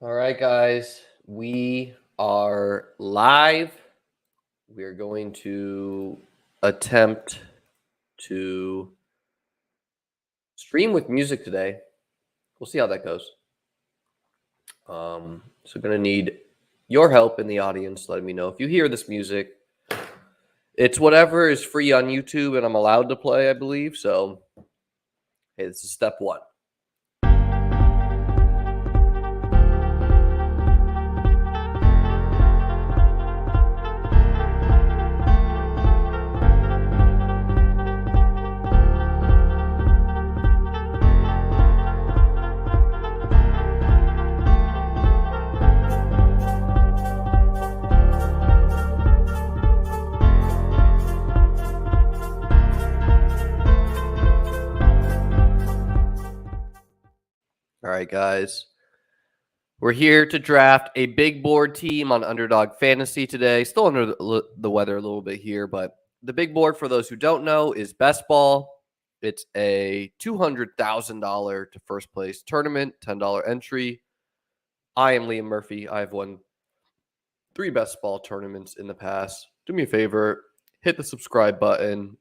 All right, guys, we are live. We are going to attempt to stream with music today. We'll see how that goes. So going to need your help in the audience, letting me know if you hear this music. It's whatever is free on YouTube and I'm allowed to play, I believe. So, hey, this is step one. All right, guys. We're here to draft a big board team on Underdog Fantasy today. Still under the weather a little bit here, but the big board, for those who don't know, is Best Ball. It's a $200,000 to first place tournament, $10 entry. I am Liam Murphy. I've won 3 Best Ball tournaments in the past. Do me a favor, hit the subscribe button.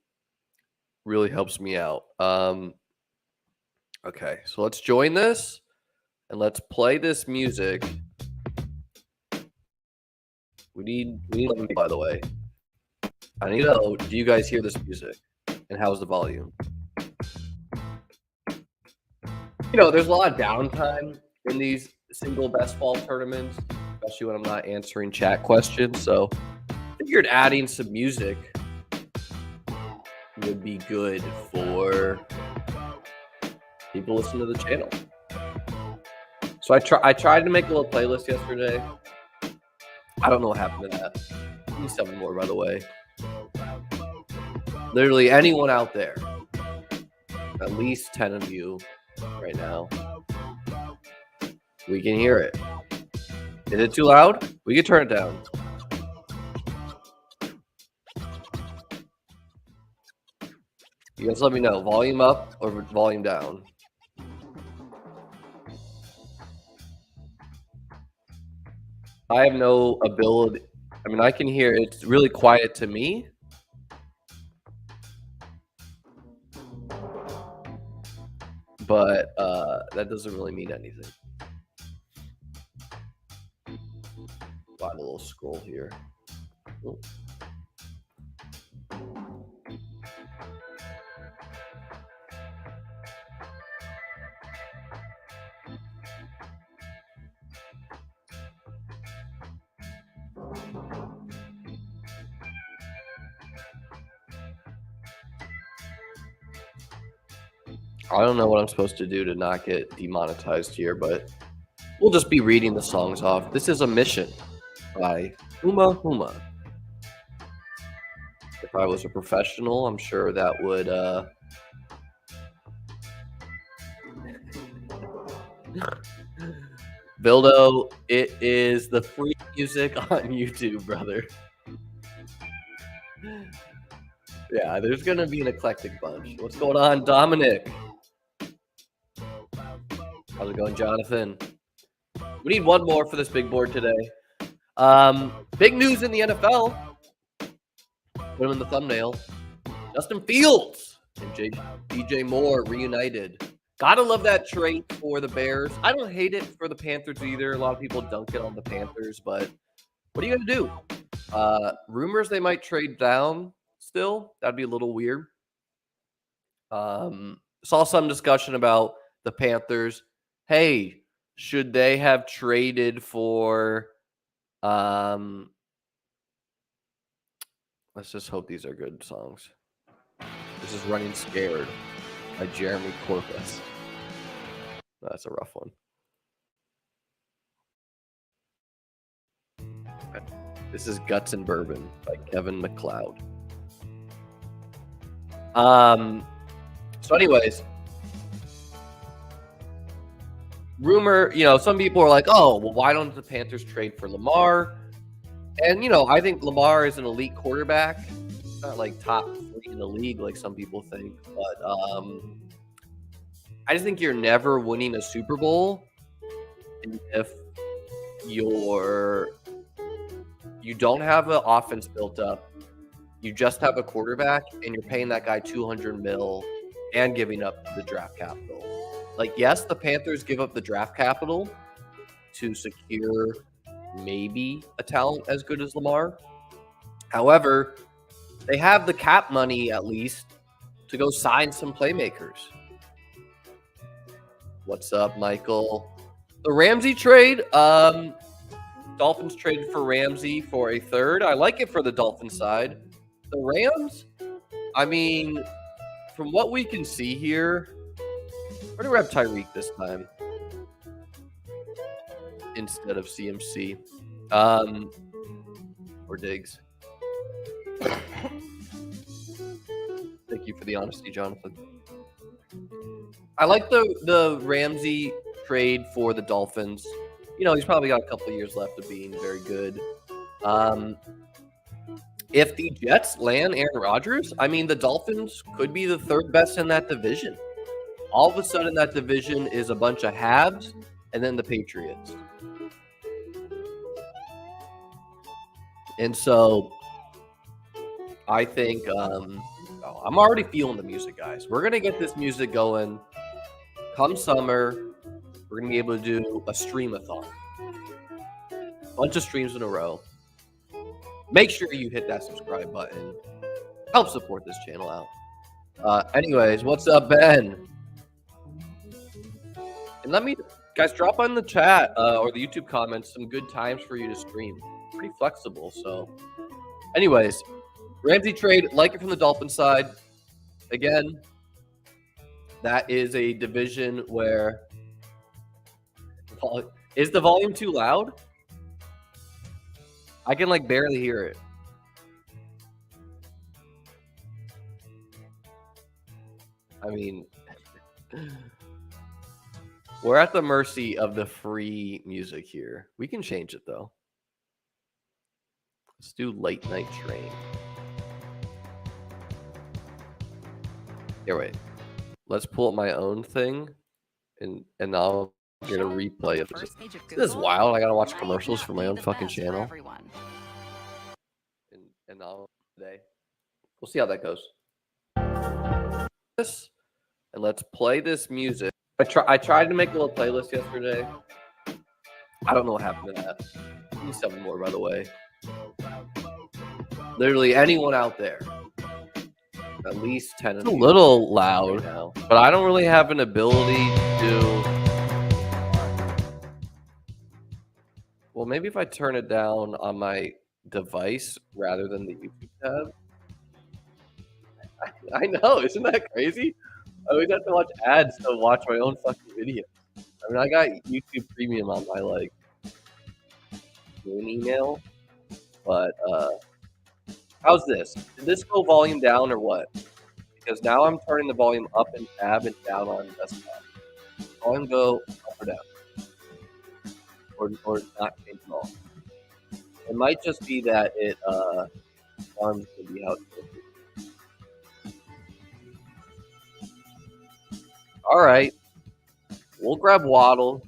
Really helps me out. Okay, so let's join this. And let's play this music. We need by the way. I need to know, do you guys hear this music? And how's the volume? There's a lot of downtime in these single best ball tournaments, especially when I'm not answering chat questions. So I figured adding some music would be good for people listening to the channel. So I tried to make a little playlist yesterday. I don't know what happened to that. Give me 7 more, by the way. Literally anyone out there, at least 10 of you right now, we can hear it. Is it too loud? We can turn it down. You guys let me know. Volume up or volume down? I have no ability. I mean, I can hear it's really quiet to me. But that doesn't really mean anything. Find a little scroll here. Oh. I don't know what I'm supposed to do to not get demonetized here, but we'll just be reading the songs off. This is a mission by Huma Huma. If I was a professional, I'm sure that would Bildo, it is the free music on YouTube, brother. Yeah, there's gonna be an eclectic bunch. What's going on, Dominic? How's it going, Jonathan? We need one more for this big board today. Big news in the NFL. Put him in the thumbnail. Justin Fields and DJ Moore reunited. Gotta love that trait for the Bears. I don't hate it for the Panthers either. A lot of people dunk it on the Panthers, but what are you gonna do? Rumors they might trade down still. That'd be a little weird. Saw some discussion about the Panthers. Hey, should they have traded for let's just hope these are good songs. This is Running Scared by Jeremy Corpus. That's a rough one. This is Guts and Bourbon by Kevin MacLeod. So anyways, rumor, some people are like, oh, well, why don't the Panthers trade for Lamar? And, I think Lamar is an elite quarterback, not like top 3 in the league like some people think. But I just think you're never winning a Super Bowl if you don't have an offense built up. You just have a quarterback, and you're paying that guy $200 million and giving up the draft capital. Like, yes, the Panthers give up the draft capital to secure maybe a talent as good as Lamar. However, they have the cap money at least to go sign some playmakers. What's up, Michael? The Ramsey trade. Dolphins traded for Ramsey for a third. I like it for the Dolphins side. The Rams, I mean, from what we can see here, we're going to grab Tyreek this time instead of CMC or Diggs. Thank you for the honesty, Jonathan. I like the Ramsey trade for the Dolphins. You know, he's probably got a couple of years left of being very good. If the Jets land Aaron Rodgers, I mean, the Dolphins could be the third best in that division. All of a sudden, that division is a bunch of Habs and then the Patriots. And so I think I'm already feeling the music, guys. We're going to get this music going. Come summer, we're going to be able to do a stream-a-thon. Bunch of streams in a row. Make sure you hit that subscribe button. Help support this channel out. Anyways, what's up, Ben? And let me, guys, drop on the chat or the YouTube comments some good times for you to stream. Pretty flexible. So, anyways, Ramsey trade, like it from the Dolphins side. Again, that is a division where is the volume too loud? I can like barely hear it. I mean, we're at the mercy of the free music here. We can change it though. Let's do Late Night Train. Here, wait. Let's pull up my own thing, and I'll get a replay of this. This is wild. I gotta watch commercials for my own fucking channel. And I'll today. We'll see how that goes. And let's play this music. I tried to make a little playlist yesterday. I don't know what happened to that. I need 7 more, by the way. Literally anyone out there. At least 10. It's a little loud right now, but I don't really have an ability to. Well, maybe if I turn it down on my device rather than the YouTube tab. I know, isn't that crazy? I always have to watch ads to watch my own fucking video. I mean, I got YouTube Premium on my like email, but how's this? Did this go volume down or what? Because now I'm turning the volume up in tab and down on desktop. Volume go up or down, or not change at all. It might just be that it arms to be out. All right, we'll grab Waddle.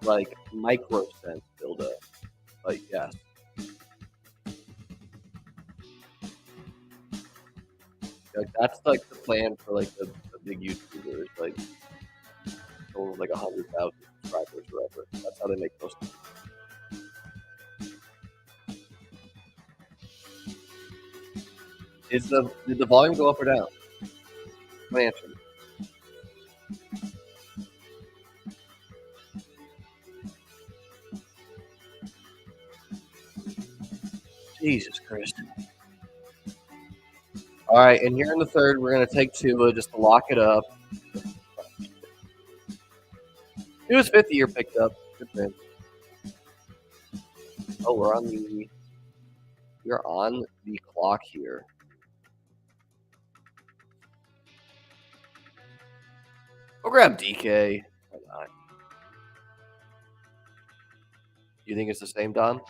Like micro sense build up, but yes. Like that's like the plan for like the big YouTubers, like over like 100,000 subscribers, or whatever. That's how they make most of it. Did the volume go up or down? My answer. Jesus Christ. All right, and here in the third, we're going to take Tua just to lock it up. It was 50 year picked up. Good thing. Oh, we're on the clock here. We'll grab DK. Why not? You think it's the same, Don? All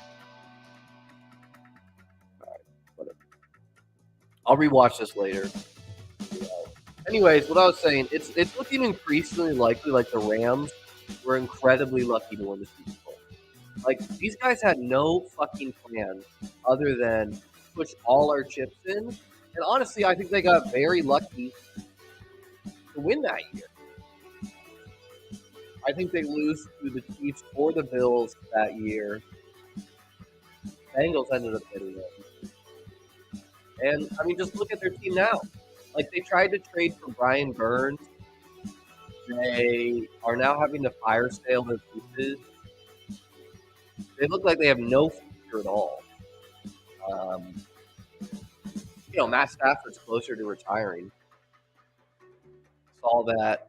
right, whatever. I'll rewatch this later. Anyways, what I was saying, it's looking increasingly likely like the Rams were incredibly lucky to win the Super Bowl. Like, these guys had no fucking plan other than push all our chips in. And honestly, I think they got very lucky to win that year. I think they lose to the Chiefs or the Bills that year. Bengals ended up getting it. And, I mean, just look at their team now. Like, they tried to trade for Brian Burns. They are now having to fire sale their pieces. They look like they have no future at all. Matt Stafford's closer to retiring. Saw that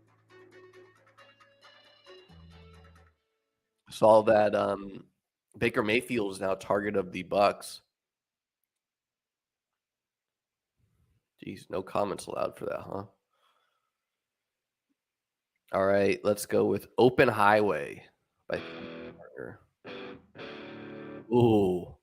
Baker Mayfield is now target of the Bucks. Jeez, no comments allowed for that, huh? All right, let's go with Open Highway by Partner. Ooh.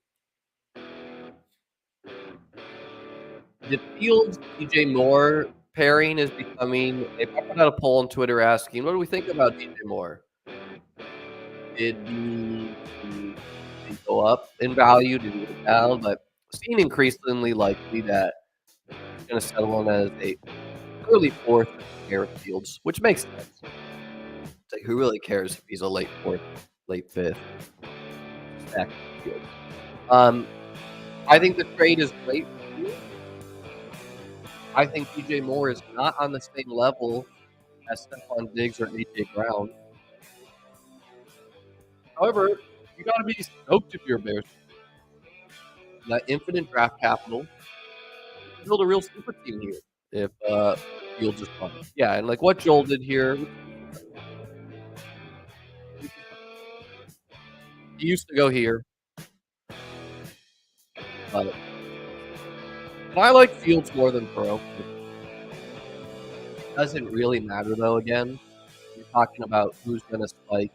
The Fields DJ Moore pairing is becoming. They put out a poll on Twitter asking, "What do we think about DJ Moore? Did he go up in value? Did he go down?" But seeing increasingly likely that he's going to settle on as a early fourth pair of Fields, which makes sense. It's like, who really cares if he's a late fourth, late fifth? Stack Fields. I think the trade is great for you. I think DJ Moore is not on the same level as Stephon Diggs or AJ Brown. However, you got to be stoked if you're a Bears. That infinite draft capital, build a real super team here if Fields is fun. Yeah, and like what Joel did here. He used to go here. But I like Fields more than Burrow. It doesn't really matter, though, again. You're talking about who's going to spike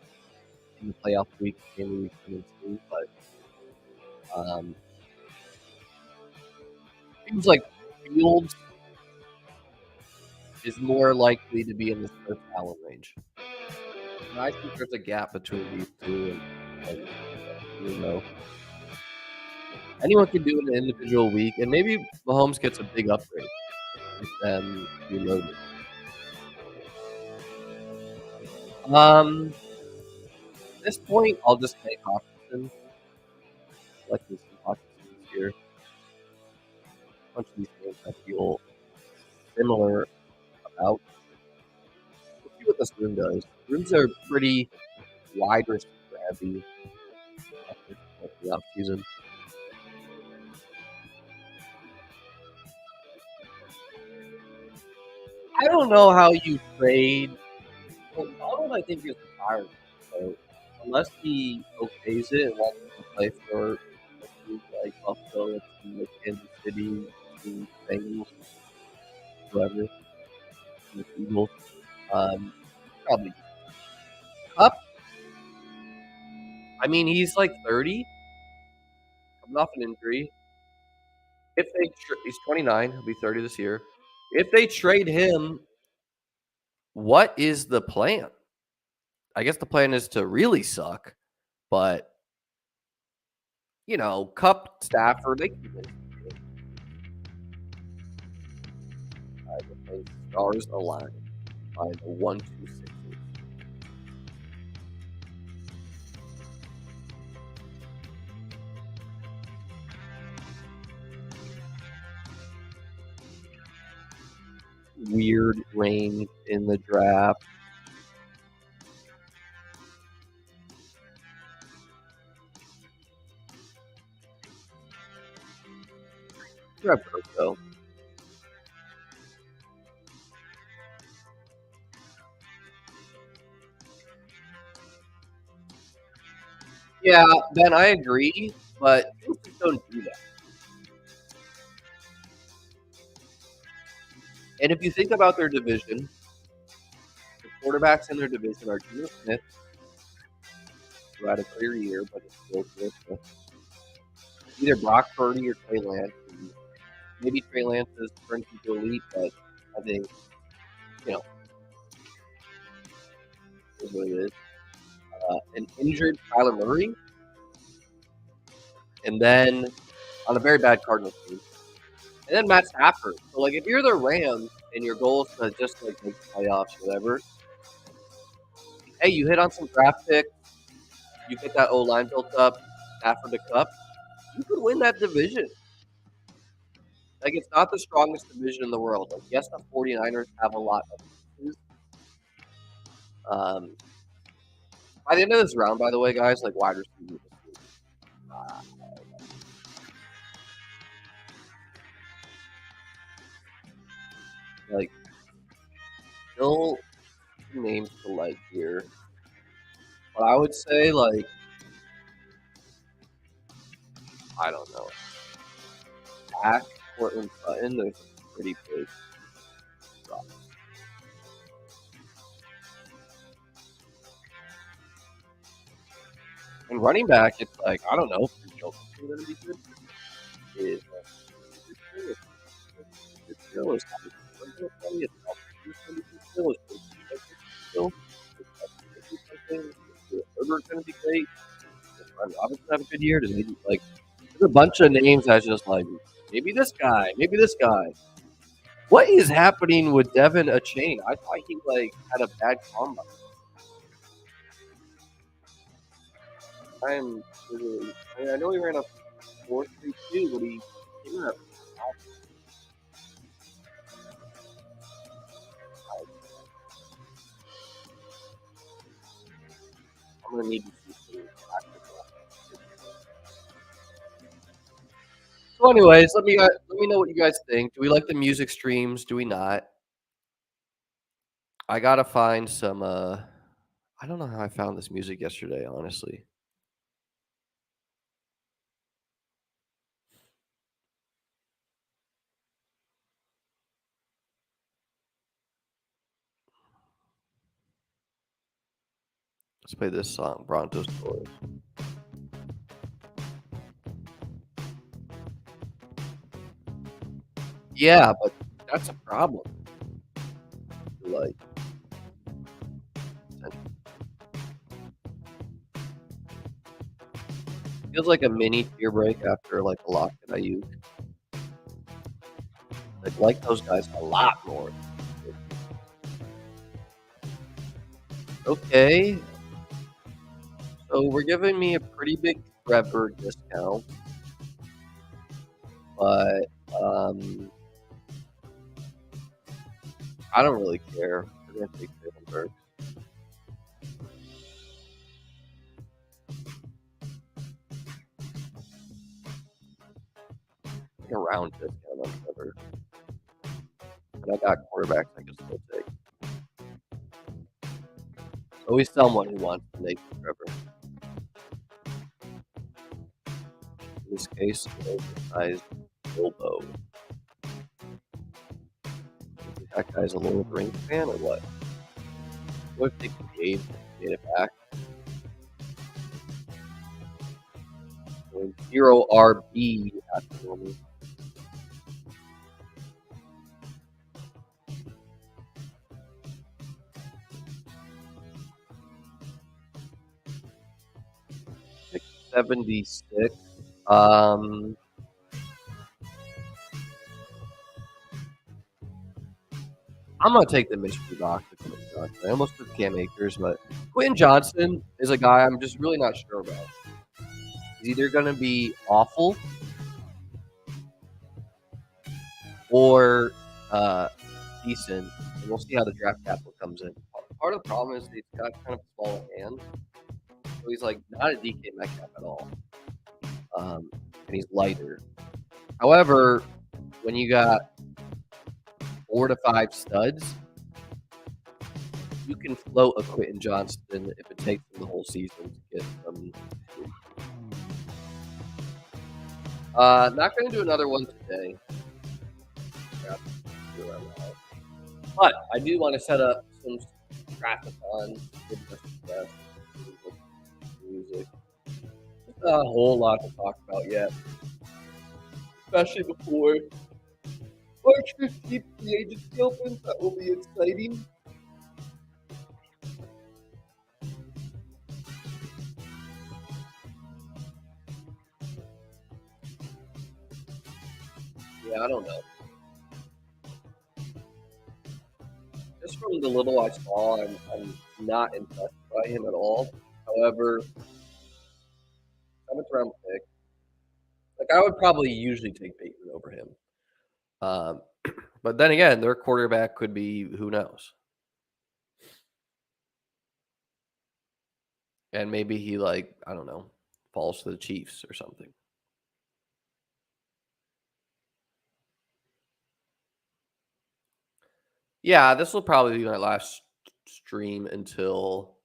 in the playoff week, in week 2, but seems like Fields is more likely to be in the first Allen range. And I think there's a gap between these two, and anyone can do it in an individual week, and maybe Mahomes gets a big upgrade with them reloaded. At this point, I'll just take Hawkinson. Like this Hawkinson here. A bunch of these things I feel similar about. Let's see what this room does. Rooms are pretty wide receiver heavy at the offseason. I don't know how you trade. Well, Donald, I think, is retired. So unless he okays it and wants to play for a team like Buffalo, like Kansas City, the Bengals, whoever, the Eagles, probably up. I mean, he's like 30, coming off an injury. If they he's 29, he'll be 30 this year. If they trade him, what is the plan? I guess the plan is to really suck, but Cup, Stafford, they can win. The stars align by the 1, 2, 6. Weird range in the draft. Grab Burrow. Yeah, Ben, I agree, but Bills don't do that. And if you think about their division, the quarterbacks in their division are Geno Smith, who had a career year, but it's still good. Either Brock Purdy or Trey Lance. Maybe Trey Lance is turned into elite, but I think, is what it is. an injured Kyler Murray, and then on a very bad Cardinals team, and then Matt Stafford. So, like, if you're the Rams and your goal is to just like make the playoffs, or whatever, hey, you hit on some draft picks, you get that O line built up, Stafford to Cup, you could win that division. Like, it's not the strongest division in the world. Like, yes, the 49ers have a lot of pieces. By the end of this round, by the way, guys, like, wide receivers. Like, still names to like here. But I would say, like, I don't know. Dak, Portland Sutton, there's a pretty big drop. And running back, it's like, I don't know if Jokic is going to be good. Is still is Herbert's going to be great. Does Robinson have a good year? Does he like? There's a bunch of names that's just like maybe this guy, maybe this guy. What is happening with Devin Achane? I thought he like had a bad combine. I mean, I know he ran a 4.32, but he came up. I'm gonna need to see some practice. So, anyways, let me know what you guys think. Do we like the music streams? Do we not? I gotta find some. I don't know how I found this music yesterday. Honestly, let's play this song, Bronto's Story. Yeah, but that's a problem. Like, feels like a mini tear break after like a lock at IU. Like those guys a lot more. Okay, so we're giving me a pretty big Trevor discount, but I don't really care. We're gonna take Jalen Burks. Like a round discount on Trevor. And I got quarterbacks I can still take. Always someone who wants to make Trevor. In this case, an oversized Bilbo. That guy's a Lord of the Rings fan or what? What if they made it back? 0 RB at the moment. $676. I'm gonna take the mystery box with Quentin Johnson. I almost took Cam Akers, but Quentin Johnson is a guy I'm just really not sure about. He's either gonna be awful or decent, and we'll see how the draft capital comes in. Part of the problem is he's got kind of smaller hands, so he's like not a DK Metcalf at all, and he's lighter. However, when you got 4 to 5 studs, you can float a Quentin Johnston if it takes him the whole season to get some. Not going to do another one today. But I do want to set up some Trafficon music. Not a whole lot to talk about yet. Especially before March 15th, the agency opens. That will be exciting. Yeah, I don't know. Just from the little I saw, I'm not impressed by him at all. However, 7th round pick. Like I would probably usually take Bateman over him. Um, but then again, their quarterback could be who knows. And maybe he like, I don't know, falls to the Chiefs or something. Yeah, this will probably be my last stream until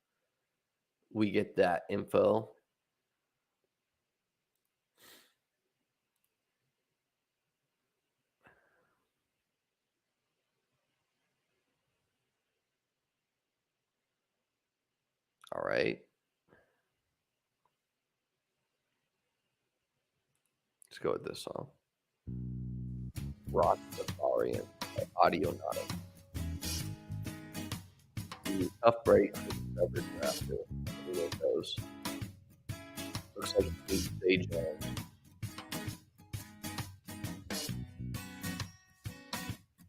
we get that info. All right. Let's go with this song. Rock Safarian by Audio Nada. Tough break for the coverage after. Everyone goes. Looks like it's being stage on.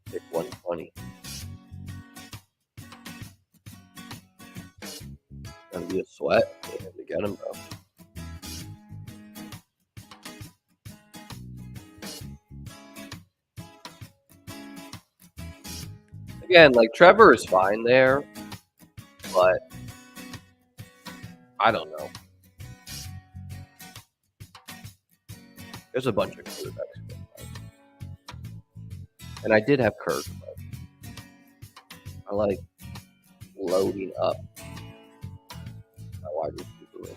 Pick 120. Gonna be a sweat to get him though. Again, like Trevor is fine there, but I don't know. There's a bunch of quarterbacks. And I did have Kirk, but I like loading up my wide receiver room.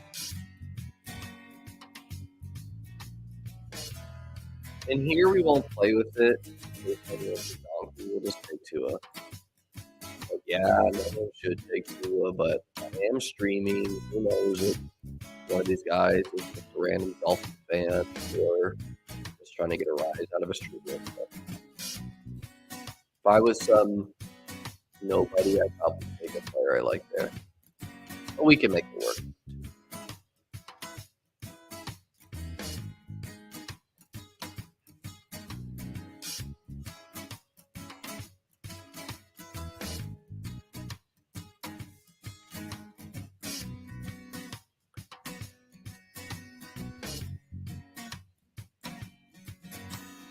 And here we won't play with it. We'll just take Tua. But yeah, no one should take Tua, but I am streaming. Who knows if one of these guys is just a random Dolphin fan or just trying to get a rise out of a stream. If I was nobody, I'd probably take a player I like there. But we can make it work.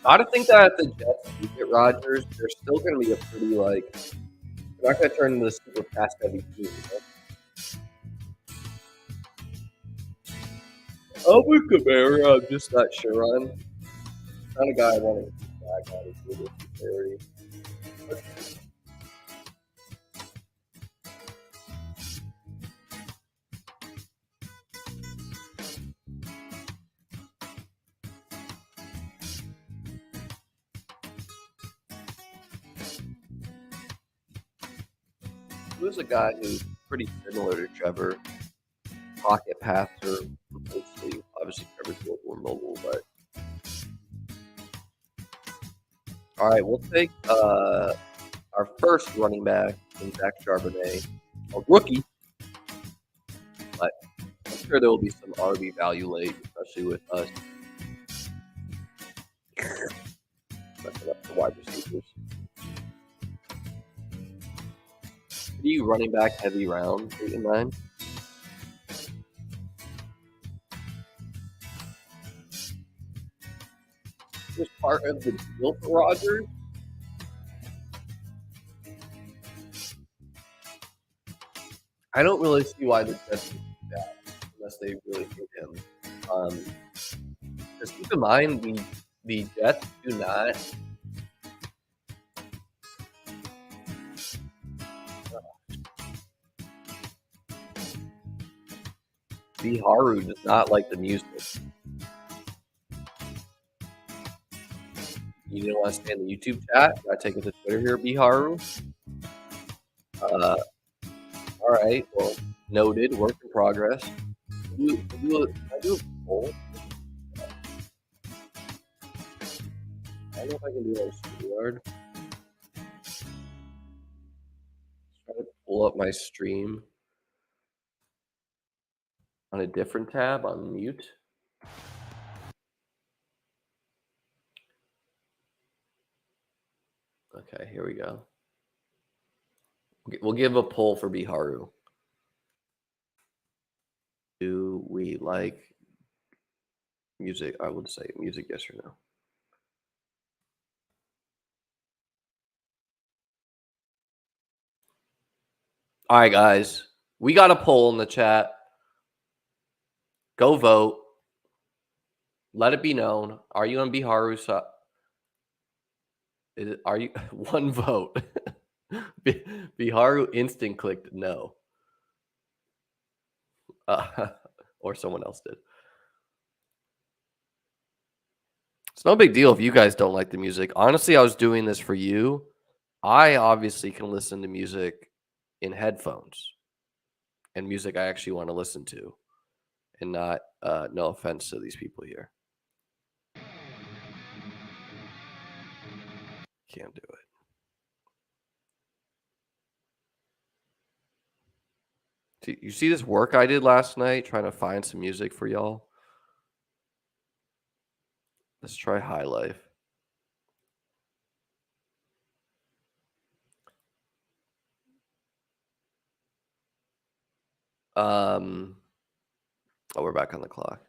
Gotta think that if the Jets do get Rodgers, they're still going to be a pretty, like, they're not going to turn into a super pass heavy team. Alvin Kamara, I'm just not sure on. Not a guy I want to back on his security. Who's a guy who's pretty similar to Trevor? Pocket passer, mostly. Obviously, Trevor's a little more mobile, but. All right, we'll take our first running back in Zach Charbonnet, a rookie. But I'm sure there will be some RB value late, especially with us messing up the wide receivers. Are you running back heavy round 8 and 9? Was part of the deal for Rodgers. I don't really see why the Jets would do that unless they really hate him. Just keep in mind the Jets do not. B. Haru does not like the music. You didn't want to stay in the YouTube chat? I take it to Twitter here, B. Haru. All right. Well, noted. Work in progress. I do a poll. I don't know if I can do it on StreamYard. Try to pull up my stream on a different tab on mute. Okay, here we go. We'll give a poll for Biharu. Do we like music? I would say music, yes or no. All right, guys. We got a poll in the chat. Go vote. Let it be known. Are you on Biharu's side? Are you one vote? Biharu instant clicked no. Or someone else did. It's no big deal if you guys don't like the music. Honestly, I was doing this for you. I obviously can listen to music in headphones and music I actually want to listen to, and not no offense to these people here. Can't do it. You see this work I did last night trying to find some music for y'all? Let's try High Life. Oh, we're back on the clock.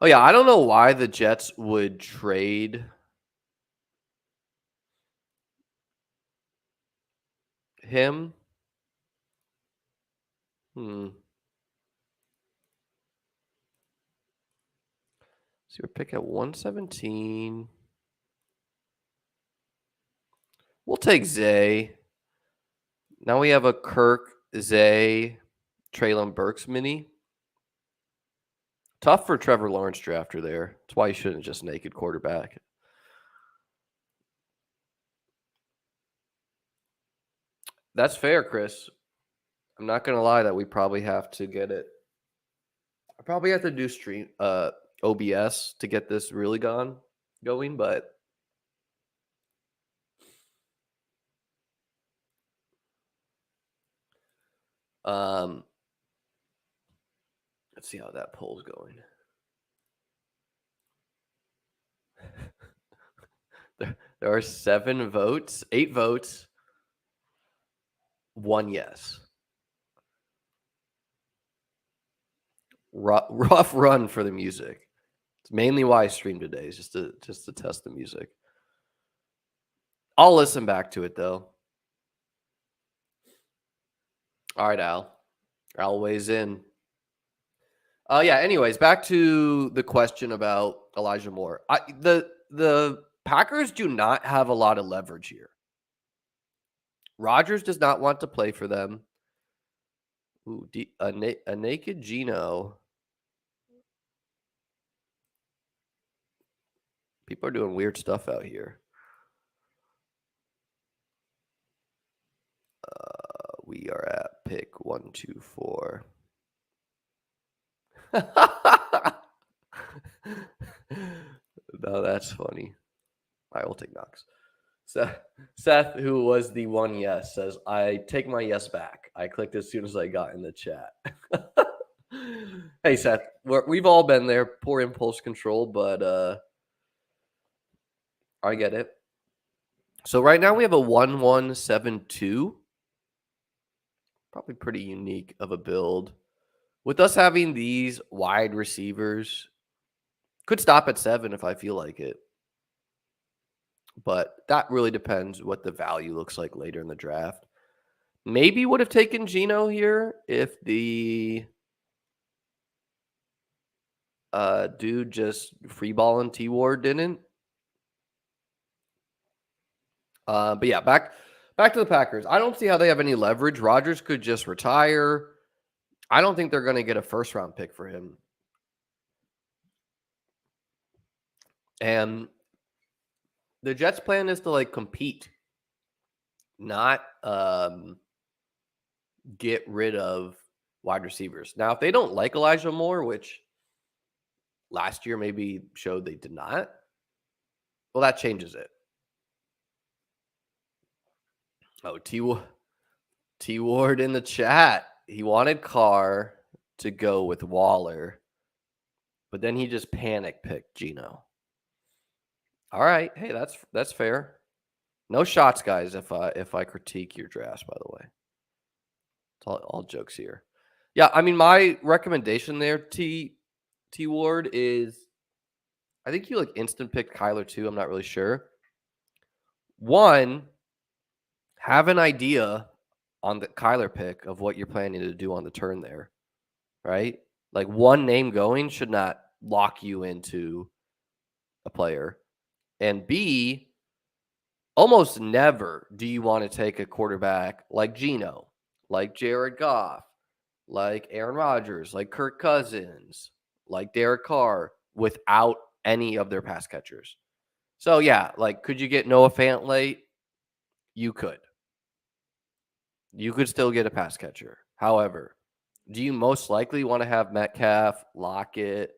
Oh yeah, I don't know why the Jets would trade him. So we're pick at 117. We'll take Zay. Now we have a Kirk, Zay, Treylon Burks mini. Tough for Trevor Lawrence drafter there. That's why you shouldn't just naked quarterback. That's fair, Chris. I'm not gonna lie that we probably have to get it. I probably have to do stream OBS to get this really going, but let's see how that poll's going. There are 7 votes, 8 votes, 1 yes. Rough run for the music. It's mainly why I stream today, is just to test the music. I'll listen back to it though. All right, Al. Al weighs in. Yeah. Anyways, back to the question about Elijah Moore. The Packers do not have a lot of leverage here. Rodgers does not want to play for them. Ooh, a naked Geno. People are doing weird stuff out here. We are at pick 1, 2, 4. No, that's funny. I will take Knox. Seth, who was the one yes, says, I take my yes back. I clicked as soon as I got in the chat. Hey, Seth, we've all been there. Poor impulse control, but I get it. So right now we have a 1-1-7-2. Probably pretty unique of a build. With us having these wide receivers, could stop at 7 if I feel like it. But that really depends what the value looks like later in the draft. Maybe would have taken Geno here if the dude just free balling T Ward didn't. But yeah, back to the Packers. I don't see how they have any leverage. Rodgers could just retire. I don't think they're going to get a first round pick for him. And the Jets' plan is to like compete, not get rid of wide receivers. Now, if they don't like Elijah Moore, which last year maybe showed they did not, well, that changes it. Oh, T Ward in the chat. He wanted Carr to go with Waller, but then he just panic picked Geno. All right, hey, that's fair. No shots, guys, if I critique your drafts, by the way. It's all jokes here. Yeah, I mean, my recommendation there, T Ward, is I think you like instant picked Kyler too. I'm not really sure. One, have an idea on the Kyler pick of what you're planning to do on the turn there, right? Like one name going should not lock you into a player. And B, almost never do you want to take a quarterback like Geno, like Jared Goff, like Aaron Rodgers, like Kirk Cousins, like Derek Carr without any of their pass catchers. So yeah, like could you get Noah Fant late? You could. You could still get a pass catcher. However, do you most likely want to have Metcalf, Lockett,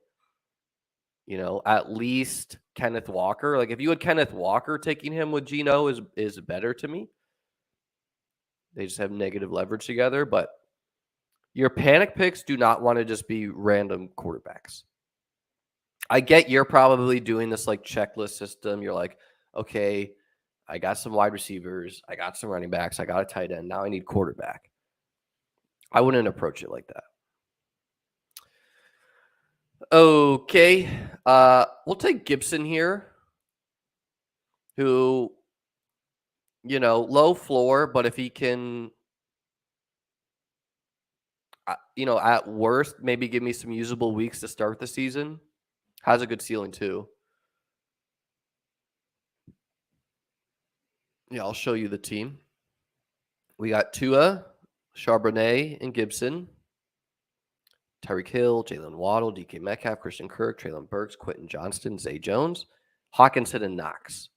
at least Kenneth Walker? Like if you had Kenneth Walker, taking him with Geno is better to me. They just have negative leverage together, but your panic picks do not want to just be random quarterbacks. I get you're probably doing this like checklist system. You're like, okay, I got some wide receivers, I got some running backs, I got a tight end. Now I need quarterback. I wouldn't approach it like that. Okay. We'll take Gibson here, who, low floor, but if he can, at worst, maybe give me some usable weeks to start the season, has a good ceiling too. Yeah, I'll show you the team. We got Tua, Charbonnet, and Gibson. Tyreek Hill, Jalen Waddle, DK Metcalf, Christian Kirk, Treylon Burks, Quentin Johnston, Zay Jones, Hawkinson, and Knox.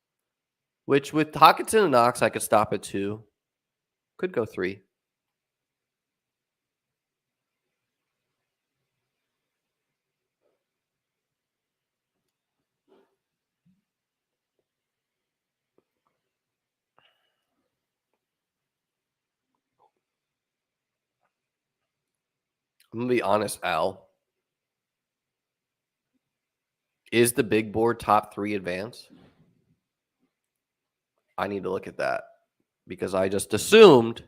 Which with Hawkinson and Knox, I could stop at 2. Could go 3. I'm going to be honest, Al. Is the big board top 3 advance? I need to look at that because I just assumed,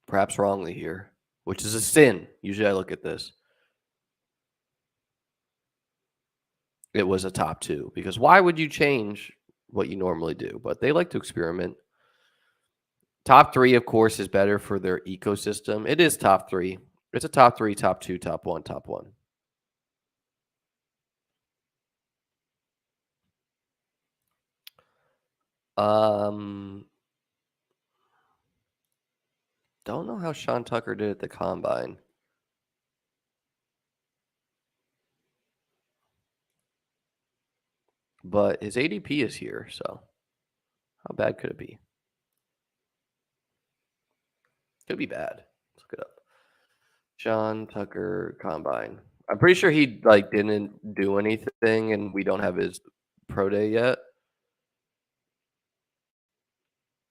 perhaps wrongly here, which is a sin. Usually I look at this. It was a top 2 because why would you change what you normally do? But they like to experiment. Top 3, of course, is better for their ecosystem. It is top 3. It's a top 3, top 2, top 1, top 1. Don't know how Sean Tucker did at the combine. But his ADP is here, so how bad could it be? Could be bad. Let's look it up. Sean Tucker combine. I'm pretty sure he didn't do anything, and we don't have his pro day yet.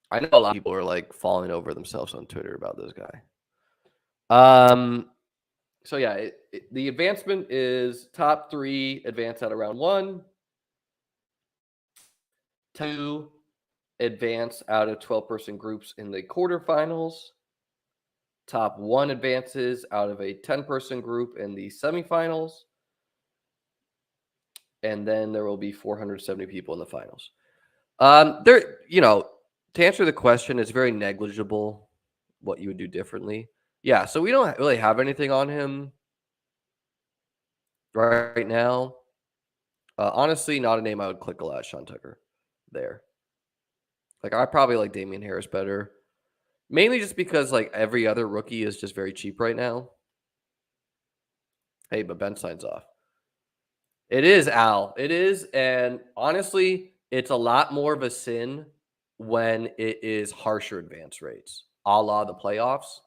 I know a lot of people are falling over themselves on Twitter about this guy. So yeah, the advancement is top 3 advance out of round 1, 2 advance out of 12-person groups in the quarterfinals, top 1 advances out of a 10-person group in the semifinals, and then there will be 470 people in the finals. To answer the question, it's very negligible what you would do differently. Yeah, so we don't really have anything on him right now. Honestly, not a name I would click a lot, Sean Tucker there. I probably like Damian Harris better. Mainly just because every other rookie is just very cheap right now. Hey, but Ben signs off. It is, Al. It is. And honestly, it's a lot more of a sin when it is harsher advance rates, a la the playoffs.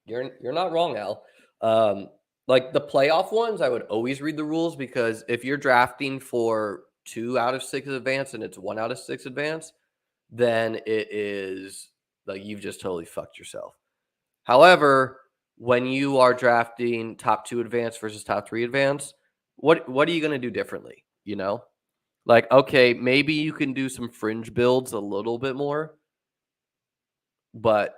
You're not wrong, Al. The playoff ones, I would always read the rules because if you're drafting for 2 out of 6 advance and it's 1 out of 6 advance, then it is you've just totally fucked yourself. However, when you are drafting top 2 advance versus top 3 advance, what are you going to do differently? Like, okay, maybe you can do some fringe builds a little bit more, but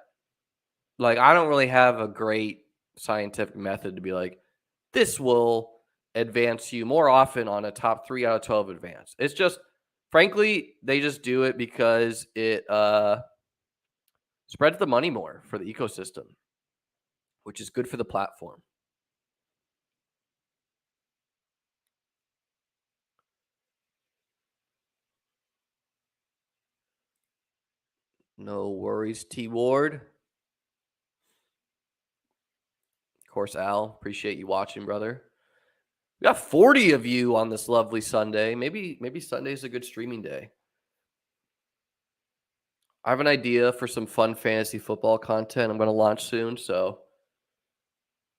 like I don't really have a great scientific method to be like, this will advance you more often on a top 3 out of 12 advance. It's just, frankly, they just do it because it spreads the money more for the ecosystem, which is good for the platform. No worries, T Ward. Of course, Al. Appreciate you watching, brother. We got 40 of you on this lovely Sunday. Maybe Sunday's a good streaming day. I have an idea for some fun fantasy football content I'm going to launch soon, so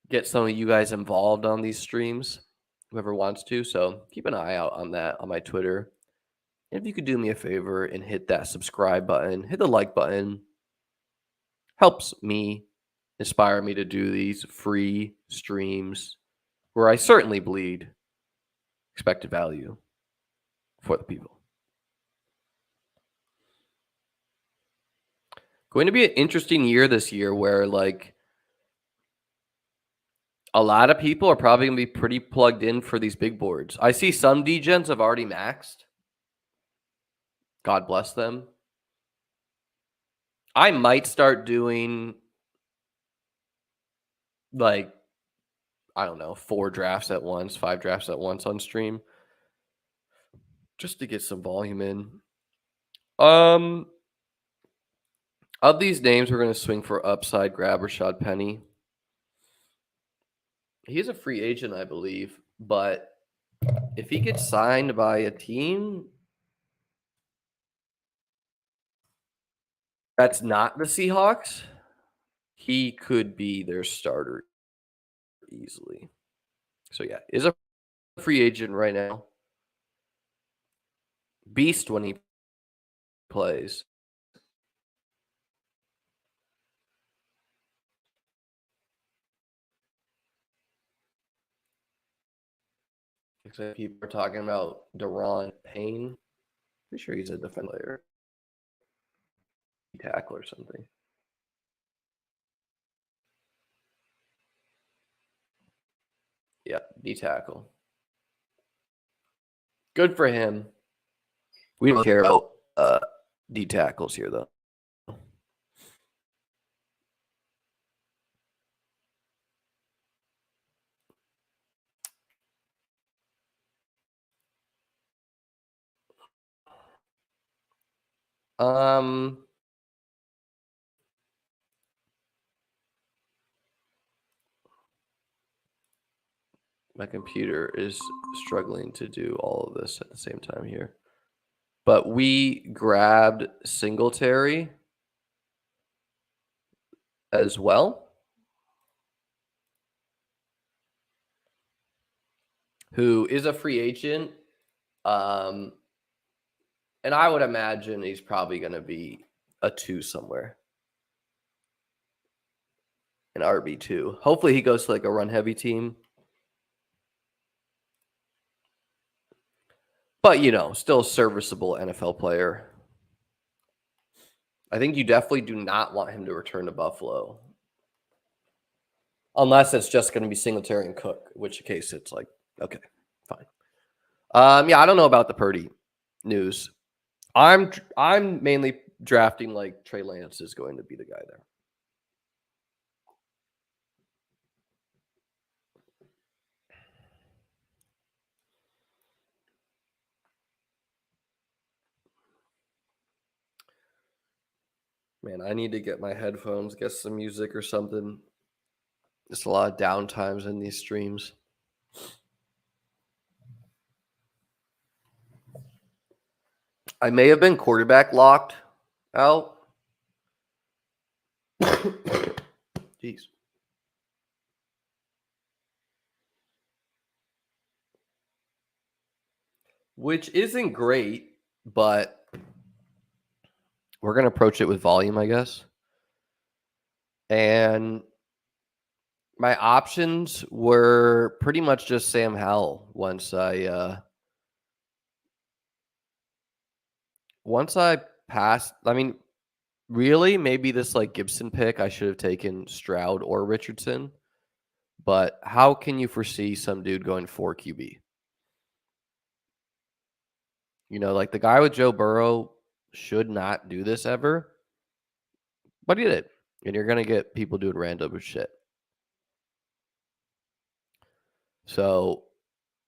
get some of you guys involved on these streams, whoever wants to. So keep an eye out on that on my Twitter. And if you could do me a favor and hit that subscribe button, hit the like button, helps me, inspire me to do these free streams where I certainly bleed expected value for the people. Going to be an interesting year this year where like a lot of people are probably going to be pretty plugged in for these big boards. I see some degens have already maxed. God bless them. I might start doing like, I don't know, 4 drafts at once, 5 drafts at once on stream just to get some volume in. Of these names, we're going to swing for upside, grab Rashad Penny. He's a free agent, I believe, but if he gets signed by a team that's not the Seahawks, he could be their starter easily. So yeah, is a free agent right now. Beast when he plays. People are talking about Daron Payne. Pretty sure he's a defensive player. Tackle or something. Yeah, D tackle. Good for him. We don't care about D tackles here, though. My computer is struggling to do all of this at the same time here. But we grabbed Singletary as well, who is a free agent. And I would imagine he's probably going to be a 2 somewhere. An RB2. Hopefully he goes to like a run-heavy team. But, still a serviceable NFL player. I think you definitely do not want him to return to Buffalo. Unless it's just going to be Singletary and Cook, in which case it's like, okay, fine. Yeah, I don't know about the Purdy news. I'm mainly drafting like Trey Lance is going to be the guy there. Man, I need to get my headphones, get some music or something. Just a lot of downtimes in these streams. I may have been quarterback locked out. Jeez. Which isn't great, but we're going to approach it with volume, I guess. And my options were pretty much just Sam Howell once I once I passed, I mean, really, maybe this like Gibson pick, I should have taken Stroud or Richardson. But how can you foresee some dude going 4 QB? Like the guy with Joe Burrow should not do this ever, but he did. And you're going to get people doing random shit. So,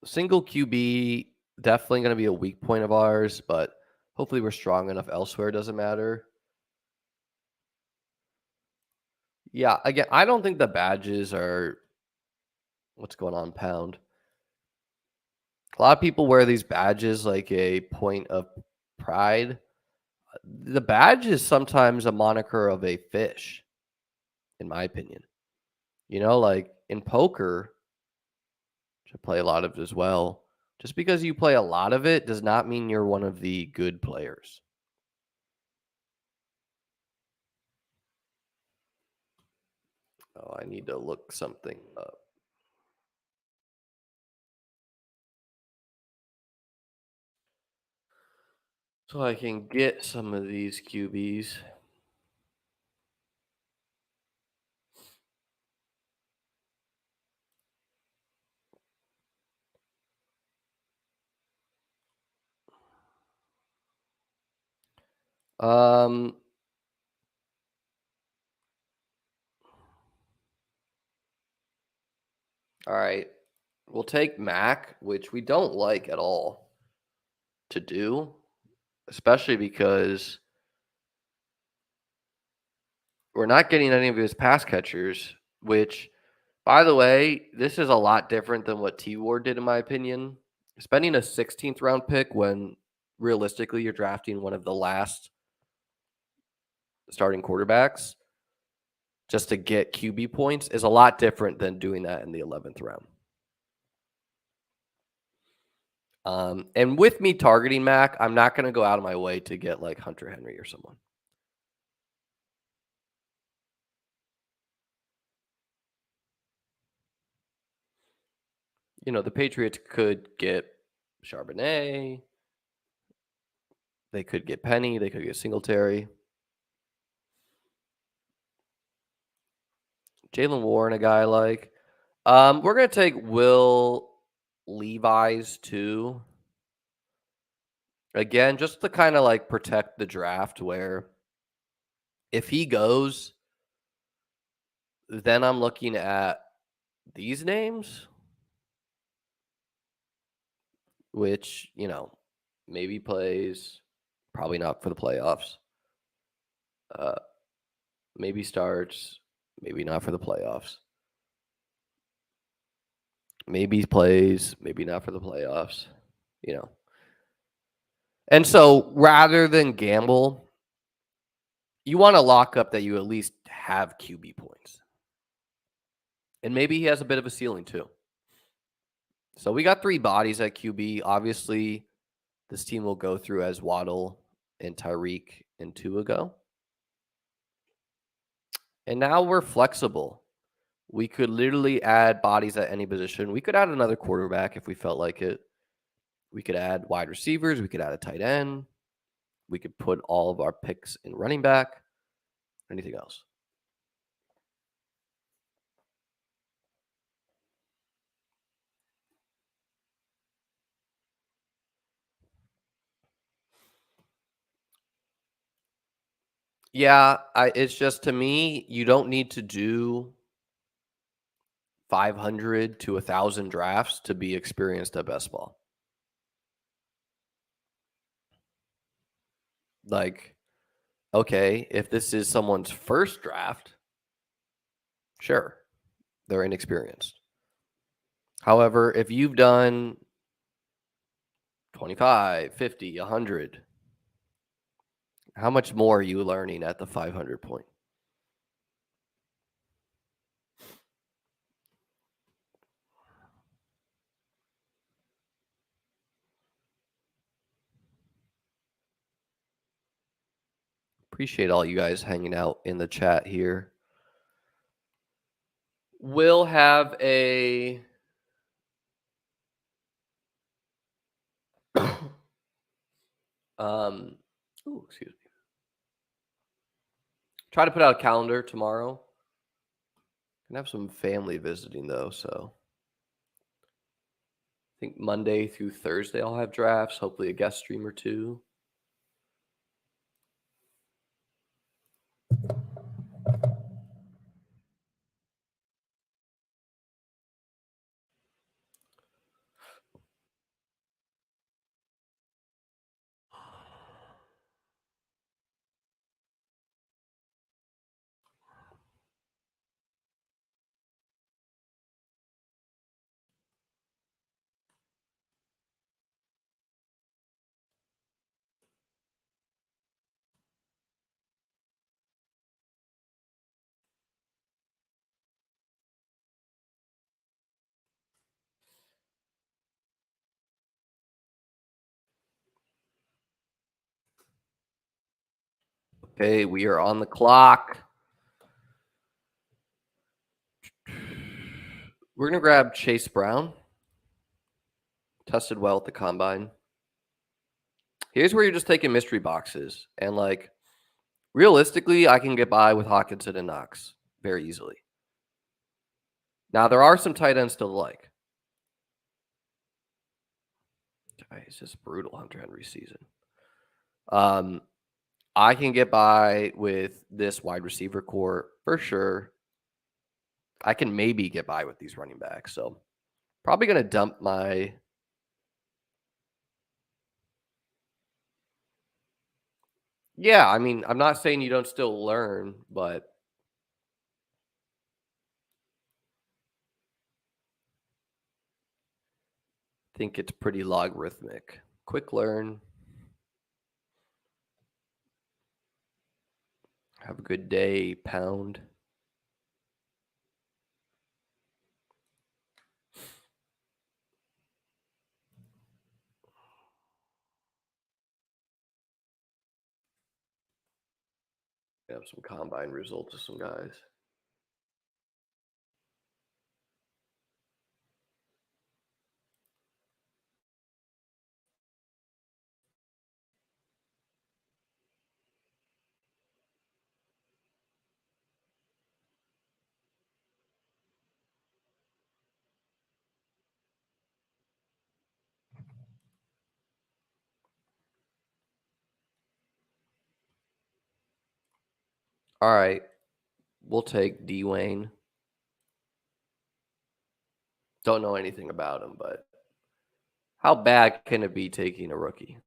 single QB, definitely going to be a weak point of ours, but hopefully we're strong enough elsewhere. Doesn't matter. Yeah, again, I don't think the badges are what's going on, Pound. A lot of people wear these badges like a point of pride. The badge is sometimes a moniker of a fish, in my opinion. Like in poker, which I play a lot of as well, just because you play a lot of it does not mean you're one of the good players. Oh, I need to look something up. So I can get some of these QBs. Um, all right. We'll take Mac, which we don't like at all to do, especially because we're not getting any of his pass catchers, which, by the way, this is a lot different than what T Ward did, in my opinion. Spending a 16th round pick when realistically you're drafting one of the last starting quarterbacks just to get QB points is a lot different than doing that in the 11th round. And with me targeting Mac, I'm not going to go out of my way to get like Hunter Henry or someone. The Patriots could get Charbonnet. They could get Penny. They could get Singletary. Jalen Warren, a guy I like. We're going to take Will Levis too. Again, just to kind of like protect the draft where if he goes, then I'm looking at these names, which, maybe plays, probably not for the playoffs. Maybe starts, maybe not for the playoffs. Maybe plays, maybe not for the playoffs, And so rather than gamble, you want to lock up that you at least have QB points. And maybe he has a bit of a ceiling too. So we got 3 bodies at QB. Obviously, this team will go through as Waddle and Tyreek and Tua go. And now we're flexible. We could literally add bodies at any position. We could add another quarterback if we felt like it. We could add wide receivers. We could add a tight end. We could put all of our picks in running back. Anything else? Yeah, it's just, to me, you don't need to do 500 to 1,000 drafts to be experienced at best ball. Like, okay, if this is someone's first draft, sure, they're inexperienced. However, if you've done 25, 50, 100, how much more are you learning at the 500 point? Appreciate all you guys hanging out in the chat here. We'll have a Ooh, excuse me. Try to put out a calendar tomorrow. Gonna have some family visiting though, so I think Monday through Thursday I'll have drafts. Hopefully a guest stream or two. Okay, we are on the clock. We're gonna grab Chase Brown. Tested well at the combine. Here's where you're just taking mystery boxes. And like realistically, I can get by with Hawkinson and Knox very easily. Now there are some tight ends to like. It's just brutal Hunter Henry season. I can get by with this wide receiver core for sure. I can maybe get by with these running backs. So probably going to dump my. Yeah, I mean, I'm not saying you don't still learn, but I think it's pretty logarithmic. Quick learn. Have a good day, pound. Have some combine results of some guys. All right. We'll take Dwayne. Don't know anything about him, but how bad can it be taking a rookie?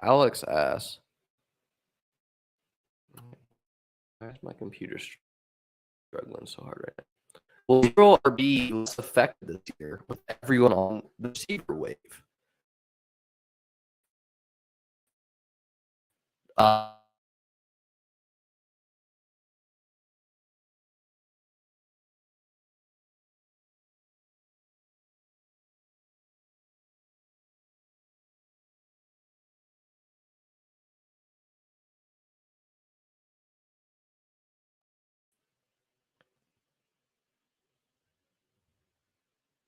Alex asks, why is my computer struggling so hard right now? Well, zero RB was affected this year with everyone on the receiver wave.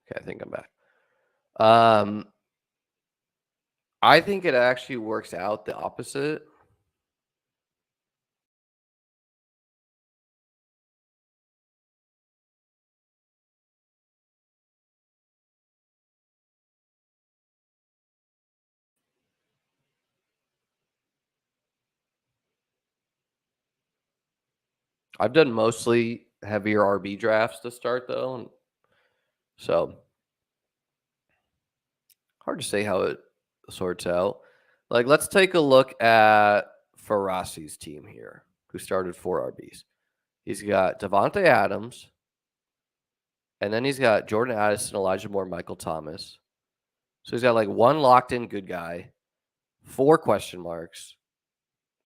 Okay, I think I'm back. I think it actually works out the opposite. I've done mostly heavier RB drafts to start though, so hard to say how it sorts out. Like, let's take a look at Farassi's team here, who started 4 RBs. He's got Devontae Adams, and then he's got Jordan Addison, Elijah Moore, Michael Thomas. So he's got like 1 locked-in good guy, 4 question marks,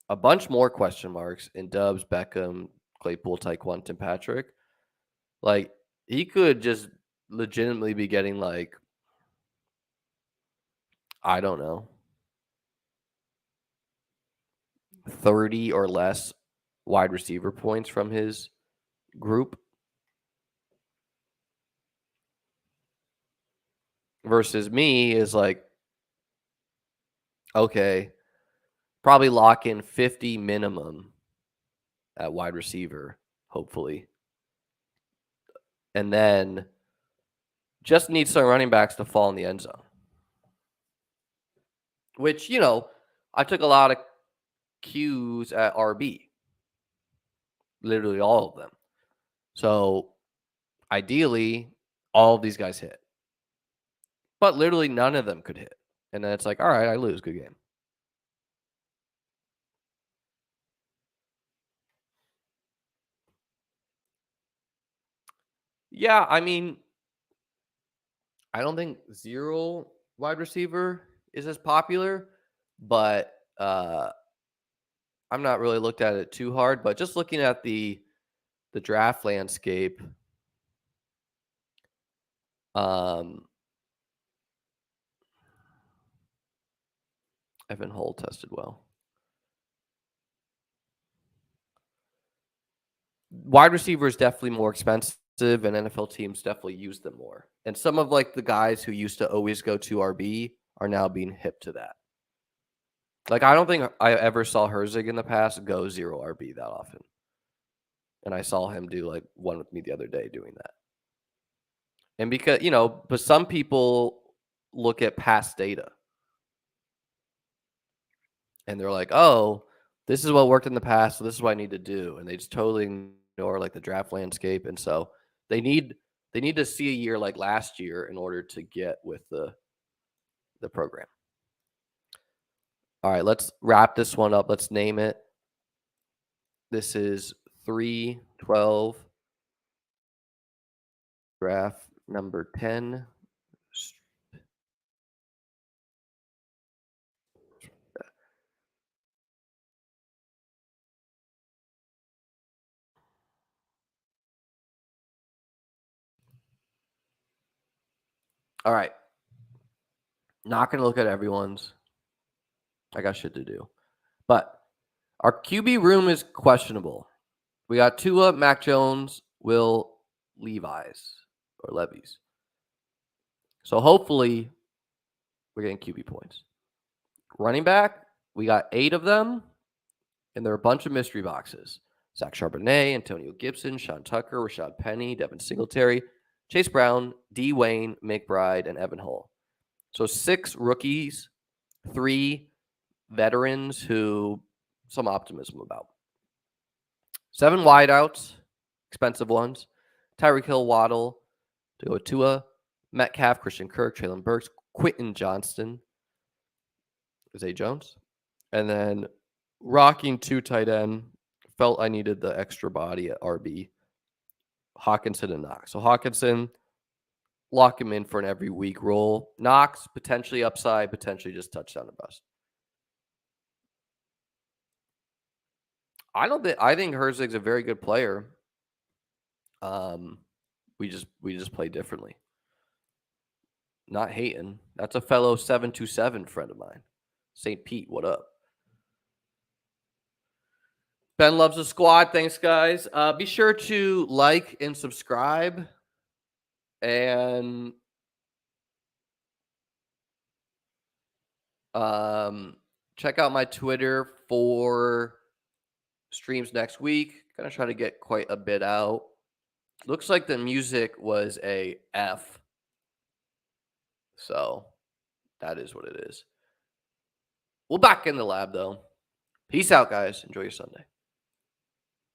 a bunch more question marks in Dubs, Beckham, Claypool, Tyquan, Tim Patrick. Like, he could just legitimately be getting like I don't know, 30 or less wide receiver points from his group versus me is like, okay, probably lock in 50 minimum at wide receiver, hopefully. And then just need some running backs to fall in the end zone. Which, I took a lot of cues at RB. Literally all of them. So ideally, all of these guys hit. But literally none of them could hit. And then it's like, all right, I lose. Good game. Yeah, I mean, I don't think zero wide receiver is as popular, but I'm not really looked at it too hard. But just looking at the draft landscape, Evan Hull tested well. Wide receiver is definitely more expensive, and NFL teams definitely use them more. And some of like the guys who used to always go to RB are now being hip to that. Like I don't think I ever saw Herzig in the past go zero RB that often. And I saw him do like one with me the other day doing that. And because, but some people look at past data and they're like, oh, this is what worked in the past, so this is what I need to do. And they just totally ignore like the draft landscape. And so they need to see a year like last year in order to get with the program. All right, let's wrap this one up. Let's name it. This is 312 draft number 10. All right. Not going to look at everyone's. I got shit to do. But our QB room is questionable. We got Tua, Mac Jones, Will Levis. So hopefully we're getting QB points. Running back, we got 8 of them, and there are a bunch of mystery boxes. Zach Charbonnet, Antonio Gibson, Sean Tucker, Rashad Penny, Devin Singletary, Chase Brown, D. Wayne, McBride, and Evan Hull. So 6 rookies, 3 veterans who some optimism about. 7 wideouts, expensive ones. Tyreek Hill, Waddle, Tua, Metcalf, Christian Kirk, Traylon Burks, Quentin Johnston, Zay Jones. And then rocking 2 tight end. Felt I needed the extra body at RB. Hawkinson and Knox. So Hawkinson, lock him in for an every week role. Knox, potentially upside, potentially just touchdown and bust. I think Herzig's a very good player. We just play differently. Not hating. That's a fellow 727 friend of mine. St. Pete, what up? Ben loves the squad. Thanks, guys. Be sure to like and subscribe. And check out my Twitter for streams next week. Gonna try to get quite a bit out. Looks like the music was a F. So that is what it is. We'll back in the lab though. Peace out, guys. Enjoy your Sunday.